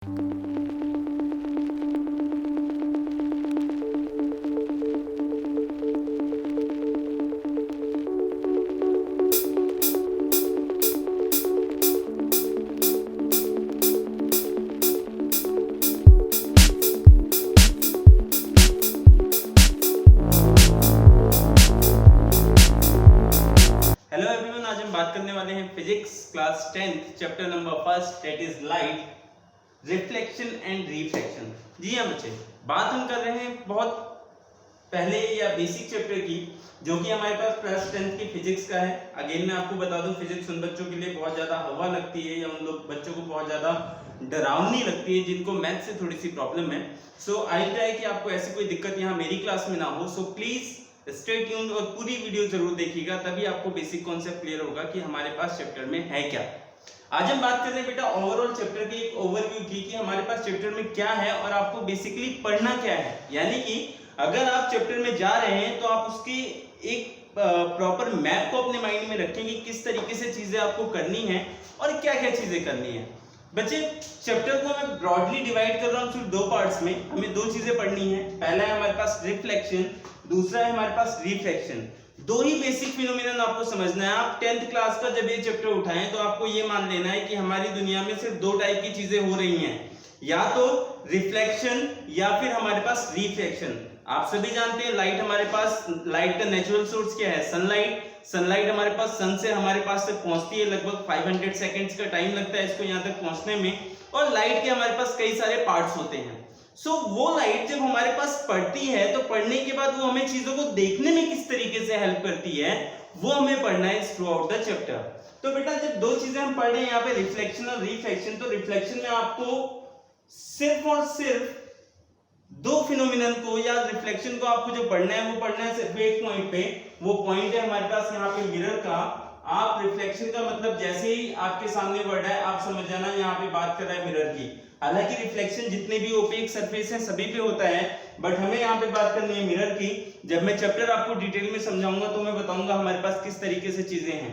आज हम बात करने वाले हैं physics class 10th chapter number 1 that is light, reflection and refraction. जी हाँ बच्चे, बात हम कर रहे हैं बहुत पहले या बेसिक चैप्टर की, जो कि हमारे पास क्लास 10th की फिजिक्स का है। अगेन मैं आपको बता दूं, फिजिक्स उन बच्चों के लिए बहुत ज्यादा हवा लगती है या उन लोग बच्चों को बहुत ज्यादा डरावनी लगती है जिनको मैथ से थोड़ी सी प्रॉब्लम है। सो आई ट्राई कि आपको ऐसी कोई दिक्कत यहाँ मेरी क्लास में ना हो। सो प्लीज स्टे ट्यून्ड और पूरी वीडियो जरूर देखिएगा, तभी आपको बेसिक कॉन्सेप्ट क्लियर होगा कि हमारे पास चैप्टर में है क्या। आज हम बात कर रहे हैं बेटा ओवरऑल चैप्टर की एक ओवरव्यू की कि हमारे पास चैप्टर में क्या है और आपको बेसिकली पढ़ना क्या है। यानी कि अगर आप चैप्टर में जा रहे हैं तो आप उसकी एक प्रॉपर मैप को अपने माइंड में रखेंगे, किस तरीके से चीजें आपको करनी है और क्या क्या चीजें करनी है। बच्चे, चैप्टर को मैं ब्रॉडली डिवाइड कर रहा हूँ सिर्फ दो पार्ट्स में। हमें दो चीजें पढ़नी है, पहला है हमारे पास रिफ्लेक्शन, दूसरा है हमारे पास रिफ्रैक्शन। दो ही बेसिक फिनोमिनन आपको समझना है। आप 10th क्लास का जब ये चैप्टर उठाएं तो आपको ये मान लेना है कि हमारी दुनिया में सिर्फ दो टाइप की चीजें हो रही हैं, या तो रिफ्लेक्शन या फिर हमारे पास रिफ्रैक्शन। आप सभी जानते हैं लाइट हमारे पास, लाइट का नेचुरल सोर्स क्या है? सनलाइट। सनलाइट हमारे पास सन से हमारे पास तक पहुंचती है, लगभग 500 सेकेंड्स का टाइम लगता है इसको यहाँ तक पहुंचने में। और लाइट के हमारे पास कई सारे पार्ट्स होते हैं। सो वो लाइट जब हमारे पास पड़ती है तो पढ़ने के बाद वो हमें चीजों को देखने में किस तरीके से हेल्प करती है, वो हमें पढ़ना है थ्रू आउट द चैप्टर। तो बेटा जब दो चीजें हम पढ़ रहे हैं यहाँ पे, रिफ्लेक्शन और रिफ्रैक्शन, तो रिफ्लेक्शन में आपको सिर्फ और सिर्फ दो फिनोमिनन को या रिफ्लेक्शन को आपको जो पढ़ना है वो पढ़ना है सिर्फ एक पॉइंट पे। वो पॉइंट है हमारे पास यहाँ पे मिरर का। आप रिफ्लेक्शन का मतलब जैसे ही आपके सामने वर्ड है आप समझ जाना यहाँ पे बात कर रहा है मिरर की। हालांकि रिफ्लेक्शन जितने भी ओपेक सरफेस हैं सभी पे होता है, बट हमें यहाँ पे बात करनी है मिरर की। जब मैं चैप्टर आपको डिटेल में समझाऊंगा तो मैं बताऊंगा हमारे पास किस तरीके से चीजें हैं।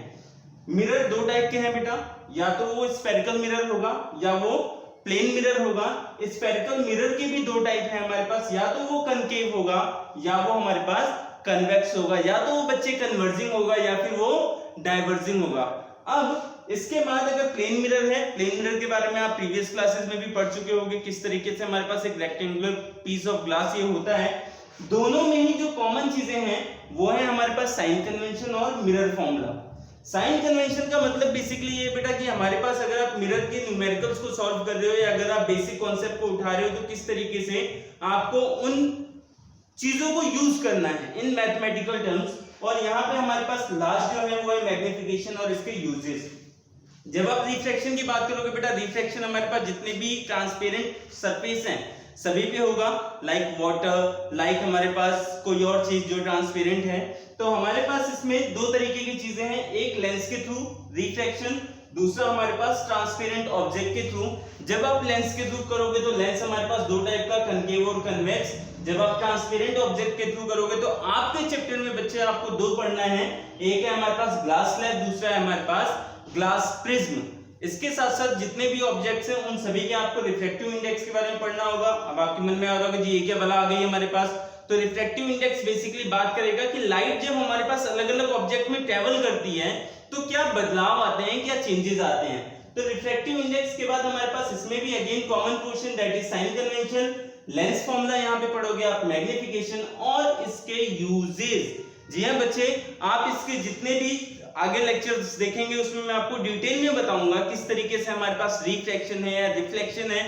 मिरर दो टाइप के हैं बेटा, या तो वो स्फेरिकल मिरर होगा या वो प्लेन मिरर होगा। स्फेरिकल मिरर के भी दो टाइप है हमारे पास, या तो वो कनकेव होगा या वो हमारे पास कन्वेक्स होगा, या तो वो बच्चे कन्वर्जिंग होगा या फिर वो डाइवर्जिंग होगा। अब इसके बाद अगर प्लेन मिरर है, प्लेन मिरर के बारे में आप प्रीवियस क्लासेस में भी पढ़ चुके होंगे किस तरीके से हमारे पास एक रेक्टेंगुलर पीस ऑफ ग्लास ये होता है। दोनों में ही जो कॉमन चीजें हैं वो है हमारे पास साइन कन्वेंशन और मिरर फॉर्मूला। साइन कन्वेंशन का मतलब बेसिकली ये बेटा कि हमारे पास अगर आप मिरर के न्यूमेरिकल्स को सॉल्व कर रहे हो या अगर आप बेसिक कॉन्सेप्ट को उठा रहे हो तो किस तरीके से आपको उन चीजों को यूज करना है इन मैथमेटिकल टर्म्स। और यहाँ पे हमारे पास लास्ट जो है वो है मैग्निफिकेशन और इसके यूजेस। जब आप रिफ्रैक्शन की बात करोगे बेटा, रिफ्रैक्शन हमारे पास जितने भी ट्रांसपेरेंट सरफेस हैं सभी पे होगा, लाइक वाटर, लाइक हमारे पास कोई और चीज जो ट्रांसपेरेंट है। तो हमारे पास इसमें दो तरीके की चीजें हैं, एक लेंस के थ्रू रिफ्रैक्शन, दूसरा हमारे पास ट्रांसपेरेंट ऑब्जेक्ट के थ्रू। जब आप लेंस के थ्रू करोगे तो लेंस हमारे पास दो टाइप का, कनकेव और कन्वेक्स। जब आप ट्रांसपेरेंट ऑब्जेक्ट के थ्रू करोगे तो आपके चैप्टर में बच्चे आपको दो पढ़ना है, एक है हमारे पास ग्लास स्लैब, दूसरा है हमारे पास ग्लास प्रिज्म। इसके साथ साथ जितने भी ऑब्जेक्ट्स हैं उन सभी के आपको रिफ्रैक्टिव इंडेक्स के बारे में पढ़ना होगा। अब आपके मन में आ रहा होगा जी ये क्या भला आ गई हमारे पास। तो रिफ्रैक्टिव इंडेक्स बेसिकली बात करेगा कि लाइट जब हमारे पास अलग अलग ऑब्जेक्ट में ट्रेवल करती है तो क्या बदलाव आते हैं, क्या चेंजेस आते हैं। तो रिफ्रैक्टिव इंडेक्स के बाद हमारे पास इसमें भी again common portion that is sine convention, lens formula यहाँ पे पढ़ोगे आप, मैग्निफिकेशन और इसके यूजेस। जी हाँ बच्चे, आप इसके जितने भी आगे लेक्चर्स देखेंगे उसमें मैं आपको डिटेल में बताऊंगा किस तरीके से हमारे पास रिफ्रैक्शन है या रिफ्लेक्शन है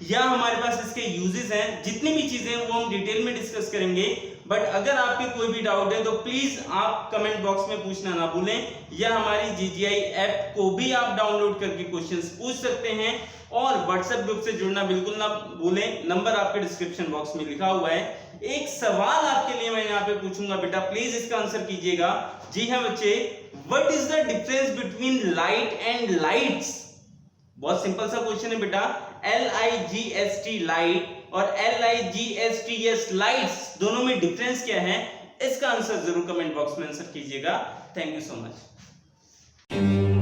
या हमारे पास इसके यूजेस हैं। जितनी भी चीजें हैं वो हम डिटेल में डिस्कस करेंगे। बट अगर आपके कोई भी डाउट है तो प्लीज आप कमेंट बॉक्स में पूछना ना भूलें, या हमारी जीजीआई ऐप को भी आप डाउनलोड करके क्वेश्चंस पूछ सकते हैं। और व्हाट्सएप ग्रुप से जुड़ना बिल्कुल ना भूलें, नंबर आपके डिस्क्रिप्शन बॉक्स में लिखा हुआ है। एक सवाल आपके लिए मैं यहाँ पे पूछूंगा बेटा, प्लीज इसका आंसर कीजिएगा। जी हाँ बच्चे, what is the difference between light and lights? बहुत सिंपल सा क्वेश्चन है बेटा। LIGST लाइट और LIGSTS लाइट्स, दोनों में डिफरेंस क्या है? इसका आंसर जरूर कमेंट बॉक्स में आंसर कीजिएगा। Thank you so much.